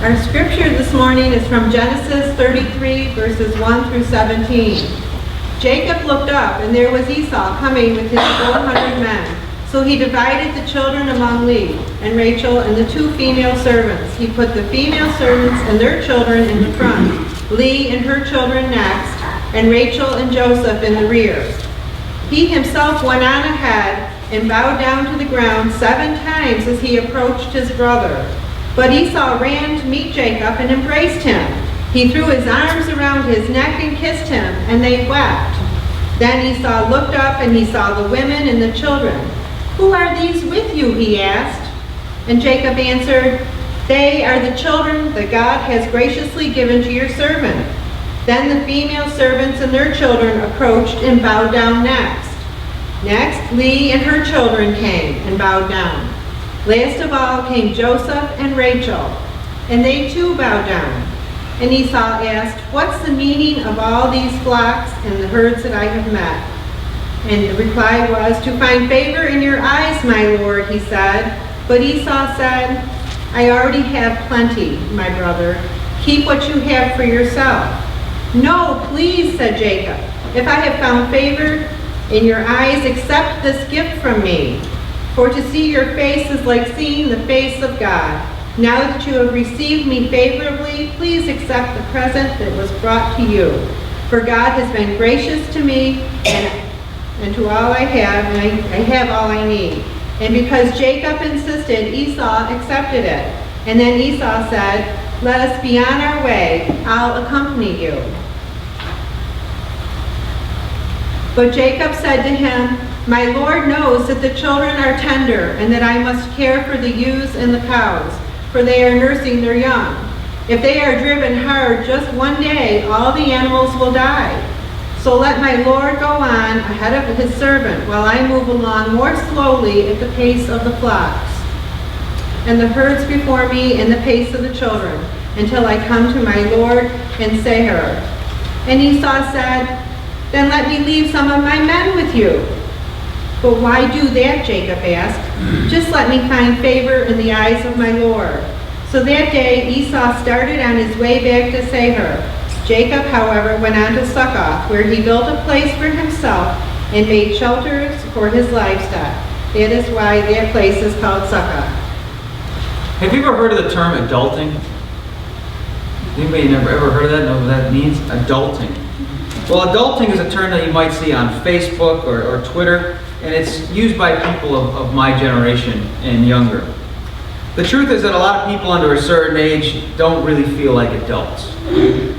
Our scripture this morning is from Genesis 33, verses 1 through 17. Jacob looked up, and there was Esau coming with his 400 men. So he divided the children among Leah and Rachel and the 2 female servants. He put the female servants and their children in the front, Leah and her children next, and Rachel and Joseph in the rear. He himself went on ahead and bowed down to the ground 7 times as he approached his brother. But Esau ran to meet Jacob and embraced him. He threw his arms around his neck and kissed him, and they wept. Then Esau looked up and he saw the women and the children. "Who are these with you?" he asked. And Jacob answered, "They are the children that God has graciously given to your servant." Then the female servants and their children approached and bowed down next. Next, Leah and her children came and bowed down. Last of all came Joseph and Rachel, and they too bowed down. And Esau asked, "What's the meaning of all these flocks and the herds that I have met?" And the reply was, "To find favor in your eyes, my lord," he said. But Esau said, "I already have plenty, my brother. Keep what you have for yourself." "No, please," said Jacob. "If I have found favor in your eyes, accept this gift from me. For to see your face is like seeing the face of God. Now that you have received me favorably, please accept the present that was brought to you. For God has been gracious to me and to all I have, and I have all I need." And because Jacob insisted, Esau accepted it. And then Esau said, "Let us be on our way. I'll accompany you." But Jacob said to him, "My Lord knows that the children are tender, and that I must care for the ewes and the cows, for they are nursing their young. If they are driven hard just one day, all the animals will die. So let my Lord go on ahead of his servant, while I move along more slowly at the pace of the flocks, and the herds before me and the pace of the children, until I come to my Lord in Seir." And Esau said, "Then let me leave some of my men with you." "But why do that?" Jacob asked. "Just let me find favor in the eyes of my Lord." So that day Esau started on his way back to Seir. Jacob, however, went on to Succoth, where he built a place for himself and made shelters for his livestock. That is why that place is called Succoth. Have you ever heard of the term adulting? Anybody ever heard of that? Know what that means? Adulting. Well, adulting is a term that you might see on Facebook or Twitter, and it's used by people of my generation and younger. The truth is that a lot of people under a certain age don't really feel like adults.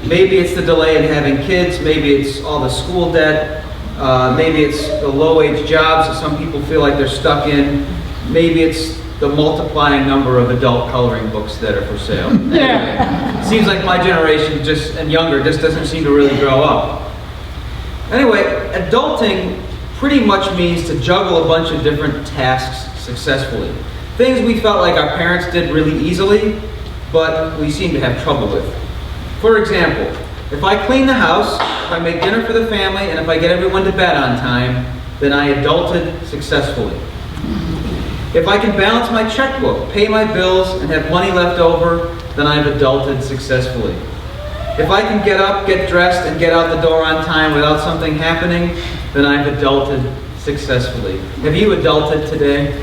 Maybe it's the delay in having kids, maybe it's all the school debt, maybe it's the low-wage jobs that some people feel like they're stuck in, maybe it's the multiplying number of adult coloring books that are for sale. Anyway, seems like my generation and younger just doesn't seem to really grow up. Anyway, adulting pretty much means to juggle a bunch of different tasks successfully. Things we felt like our parents did really easily, but we seem to have trouble with. For example, if I clean the house, if I make dinner for the family, and if I get everyone to bed on time, then I adulted successfully. If I can balance my checkbook, pay my bills, and have money left over, then I've adulted successfully. If I can get up, get dressed, and get out the door on time without something happening, then I've adulted successfully. Have you adulted today?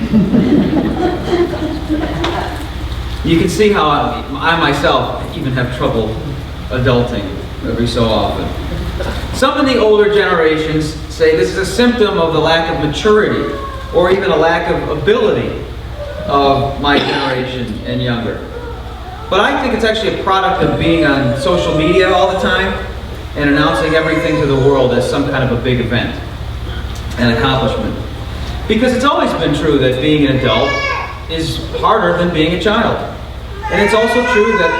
You can see how I myself even have trouble adulting every so often. Some in the older generations say this is a symptom of the lack of maturity or even a lack of ability of my generation and younger. But I think it's actually a product of being on social media all the time and announcing everything to the world as some kind of a big event and accomplishment. Because it's always been true that being an adult is harder than being a child. And it's also true that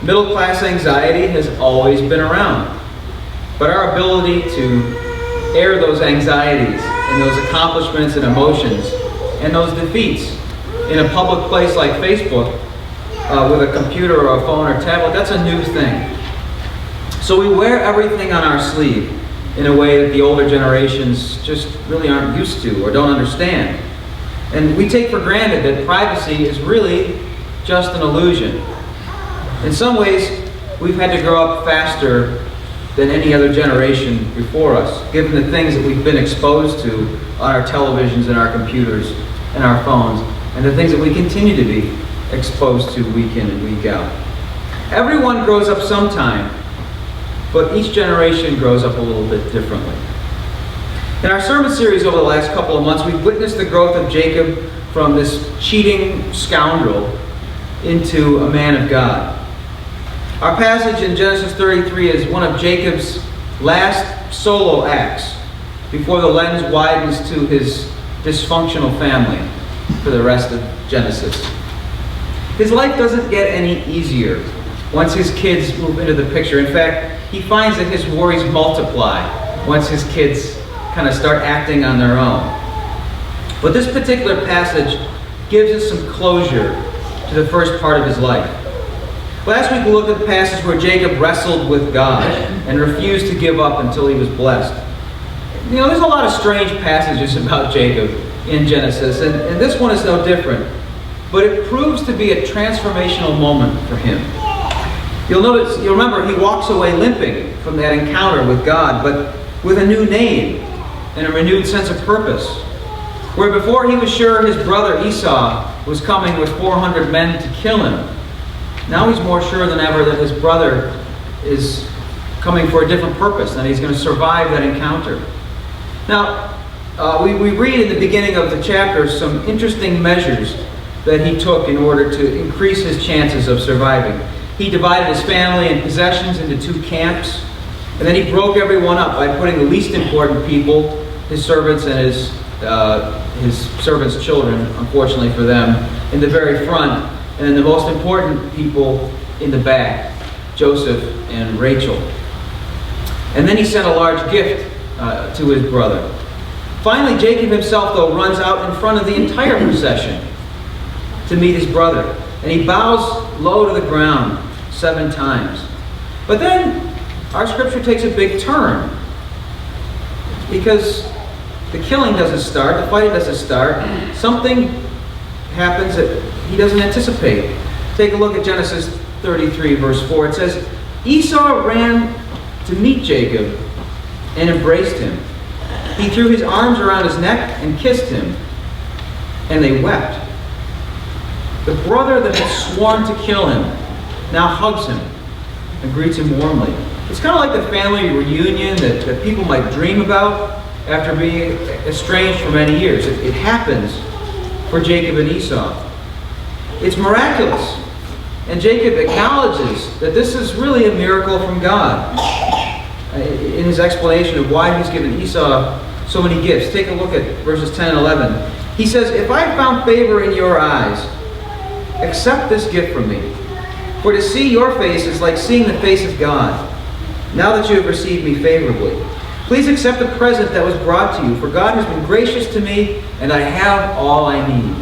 middle-class anxiety has always been around. But our ability to air those anxieties and those accomplishments and emotions and those defeats in a public place like Facebook with a computer or a phone or tablet, that's a new thing. So we wear everything on our sleeve in a way that the older generations just really aren't used to or don't understand. And we take for granted that privacy is really just an illusion. In some ways, we've had to grow up faster than any other generation before us, given the things that we've been exposed to on our televisions and our computers and our phones, and the things that we continue to be exposed to week in and week out. Everyone grows up sometime, but each generation grows up a little bit differently. In our sermon series over the last couple of months, we've witnessed the growth of Jacob from this cheating scoundrel into a man of God. Our passage in Genesis 33 is one of Jacob's last solo acts before the lens widens to his dysfunctional family for the rest of Genesis. His life doesn't get any easier once his kids move into the picture. In fact, he finds that his worries multiply once his kids kind of start acting on their own. But this particular passage gives us some closure to the first part of his life. Last week we looked at the passage where Jacob wrestled with God and refused to give up until he was blessed. You know, there's a lot of strange passages about Jacob in Genesis, and this one is no different. But it proves to be a transformational moment for him. You'll remember he walks away limping from that encounter with God, but with a new name and a renewed sense of purpose. Where before he was sure his brother Esau was coming with 400 men to kill him, now he's more sure than ever that his brother is coming for a different purpose, and he's going to survive that encounter. Now, we read in the beginning of the chapter some interesting measures that he took in order to increase his chances of surviving. He divided his family and possessions into two camps, and then he broke everyone up by putting the least important people, his servants and his servants' children, unfortunately for them, in the very front, and the most important people in the back, Joseph and Rachel. And then he sent a large gift to his brother. Finally, Jacob himself, though, runs out in front of the entire procession to meet his brother. And he bows low to the ground 7 times. But then our scripture takes a big turn, because the killing doesn't start, the fighting doesn't start. Something happens that he doesn't anticipate. Take a look at Genesis 33, verse 4. It says, Esau ran to meet Jacob and embraced him. He threw his arms around his neck and kissed him, and they wept. The brother that had sworn to kill him now hugs him and greets him warmly. It's kind of like the family reunion that people might dream about after being estranged for many years. It happens for Jacob and Esau. It's miraculous. And Jacob acknowledges that this is really a miracle from God in his explanation of why he's given Esau so many gifts. Take a look at verses 10 and 11. He says, If I found favor in your eyes, accept this gift from me. For to see your face is like seeing the face of God, now that you have received me favorably. Please accept the present that was brought to you, for God has been gracious to me, and I have all I need.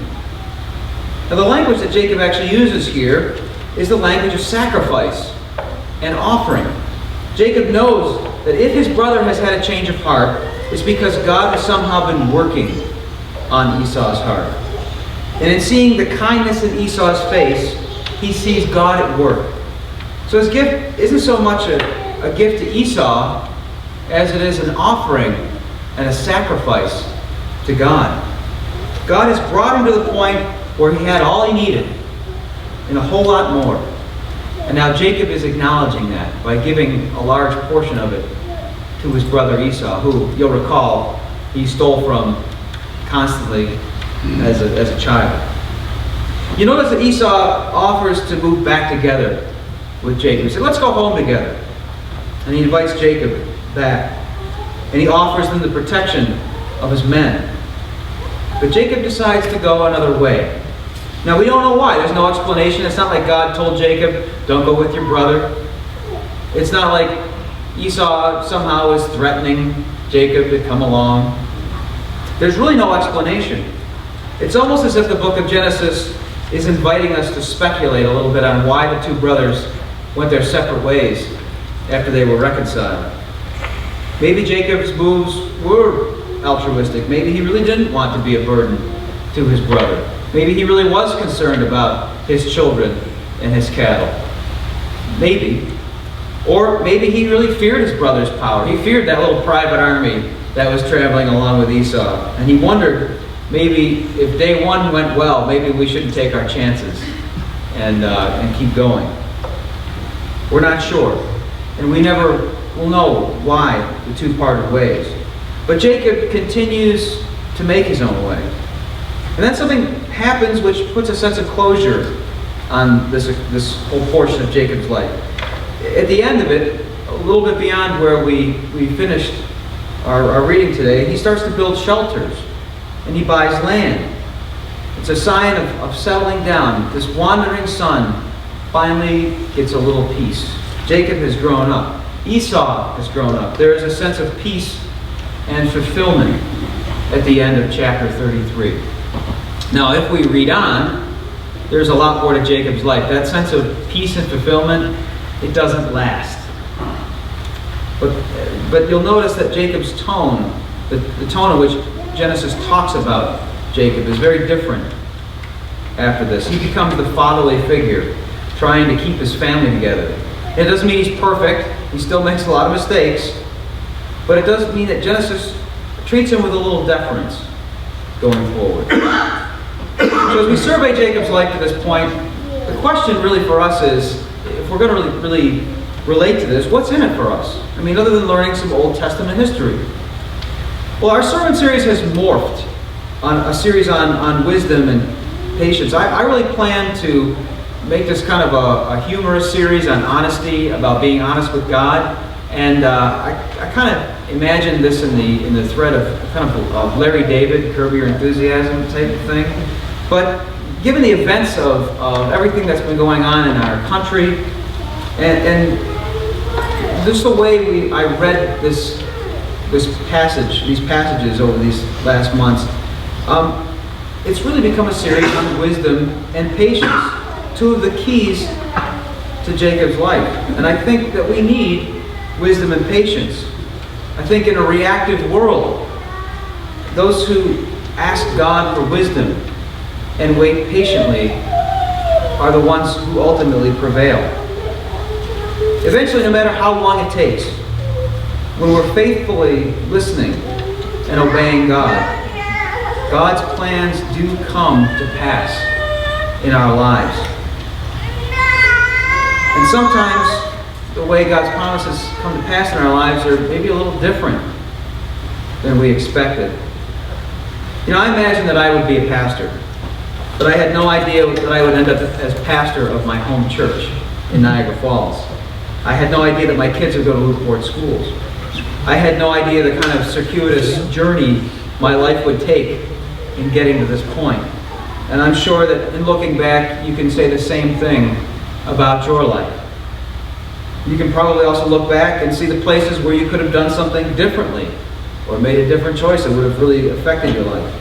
Now, the language that Jacob actually uses here is the language of sacrifice and offering. Jacob knows that if his brother has had a change of heart, it's because God has somehow been working on Esau's heart. And in seeing the kindness in Esau's face, he sees God at work. So his gift isn't so much a gift to Esau as it is an offering and a sacrifice to God. God has brought him to the point where he had all he needed and a whole lot more. And now Jacob is acknowledging that by giving a large portion of it to his brother Esau, who, you'll recall, he stole from constantly as a child. You notice that Esau offers to move back together with Jacob. He said, let's go home together. And he invites Jacob back. And he offers them the protection of his men. But Jacob decides to go another way. Now, we don't know why. There's no explanation. It's not like God told Jacob, don't go with your brother. It's not like Esau somehow is threatening Jacob to come along. There's really no explanation. It's almost as if the book of Genesis is inviting us to speculate a little bit on why the two brothers went their separate ways after they were reconciled. Maybe Jacob's moves were altruistic. Maybe he really didn't want to be a burden to his brother. Maybe he really was concerned about his children and his cattle. Maybe. Or maybe he really feared his brother's power. He feared that little private army that was traveling along with Esau. And he wondered, maybe if day one went well, maybe we shouldn't take our chances and keep going. We're not sure. And we never will know why the two parted ways. But Jacob continues to make his own way. And then something happens which puts a sense of closure on this whole portion of Jacob's life. At the end of it, a little bit beyond where we finished our reading today, he starts to build shelters and he buys land. It's a sign of settling down. This wandering son finally gets a little peace. Jacob has grown up. Esau has grown up. There is a sense of peace and fulfillment at the end of chapter 33. Now, if we read on, there's a lot more to Jacob's life. That sense of peace and fulfillment, it doesn't last. But you'll notice that Jacob's tone, the tone in which Genesis talks about Jacob, is very different after this. He becomes the fatherly figure, trying to keep his family together. It doesn't mean he's perfect. He still makes a lot of mistakes. But it does mean that Genesis treats him with a little deference going forward. So as we survey Jacob's life to this point, the question really for us is, if we're going to really relate to this, what's in it for us? I mean, other than learning some Old Testament history. Well, our sermon series has morphed on a series on wisdom and patience. I really plan to make this kind of a humorous series on honesty, about being honest with God. And I kind of imagine this in the thread of kind of Larry David, Curb Your Enthusiasm type of thing. But given the events of everything that's been going on in our country, and just the way I read these passages over these last months, it's really become a series on wisdom and patience, two of the keys to Jacob's life. And I think that we need wisdom and patience. I think in a reactive world, those who ask God for wisdom and wait patiently are the ones who ultimately prevail. Eventually, no matter how long it takes, when we're faithfully listening and obeying God, God's plans do come to pass in our lives. And sometimes the way God's promises come to pass in our lives are maybe a little different than we expected. You know, I imagined that I would be a pastor, but I had no idea that I would end up as pastor of my home church in Niagara Falls. I had no idea that my kids would go to Newport schools. I had no idea the kind of circuitous journey my life would take in getting to this point. And I'm sure that in looking back, you can say the same thing about your life. You can probably also look back and see the places where you could have done something differently or made a different choice that would have really affected your life.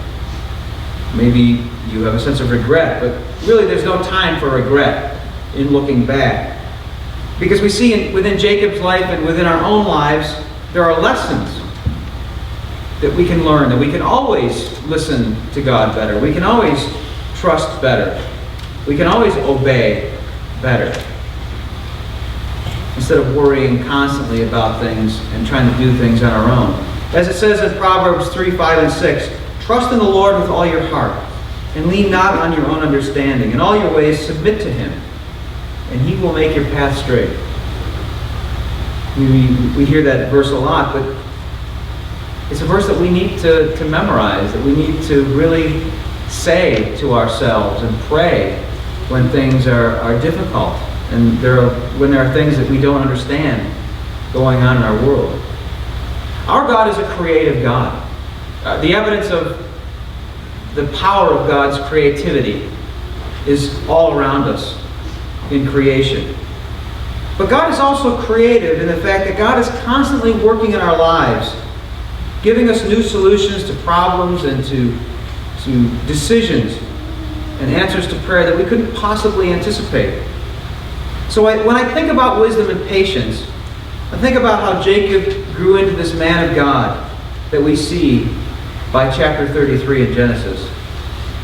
Maybe you have a sense of regret, but really there's no time for regret in looking back. Because we see within Jacob's life and within our own lives, there are lessons that we can learn, that we can always listen to God better. We can always trust better. We can always obey better. Instead of worrying constantly about things and trying to do things on our own. As it says in Proverbs 3, 5, and 6, trust in the Lord with all your heart, and lean not on your own understanding. In all your ways submit to Him, and He will make your path straight. We hear that verse a lot, but it's a verse that we need to memorize, that we need to really say to ourselves and pray when things are difficult and when there are things that we don't understand going on in our world. Our God is a creative God. The evidence of the power of God's creativity is all around us in creation. But God is also creative in the fact that God is constantly working in our lives, giving us new solutions to problems and to decisions and answers to prayer that we couldn't possibly anticipate. So when I think about wisdom and patience, I think about how Jacob grew into this man of God that we see by chapter 33 in Genesis.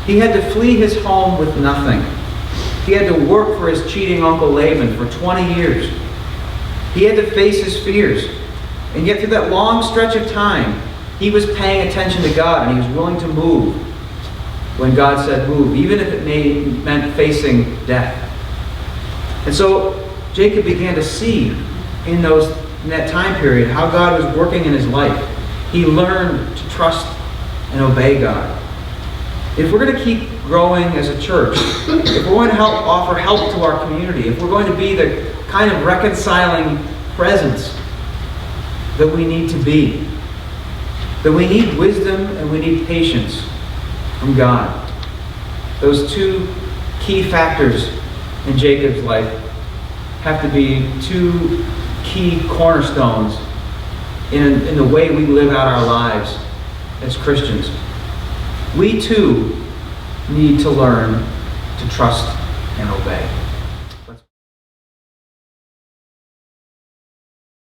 He had to flee his home with nothing. He had to work for his cheating uncle Laban for 20 years. He had to face his fears. And yet through that long stretch of time, he was paying attention to God, and he was willing to move when God said move, even if it meant facing death. And so Jacob began to see in that time period how God was working in his life. He learned to trust and obey God. If we're going to keep growing as a church, if we're going to offer help to our community, if we're going to be the kind of reconciling presence that we need to be, that we need wisdom and we need patience from God. Those two key factors in Jacob's life have to be two key cornerstones in the way we live out our lives as Christians. We too need to learn to trust and obey.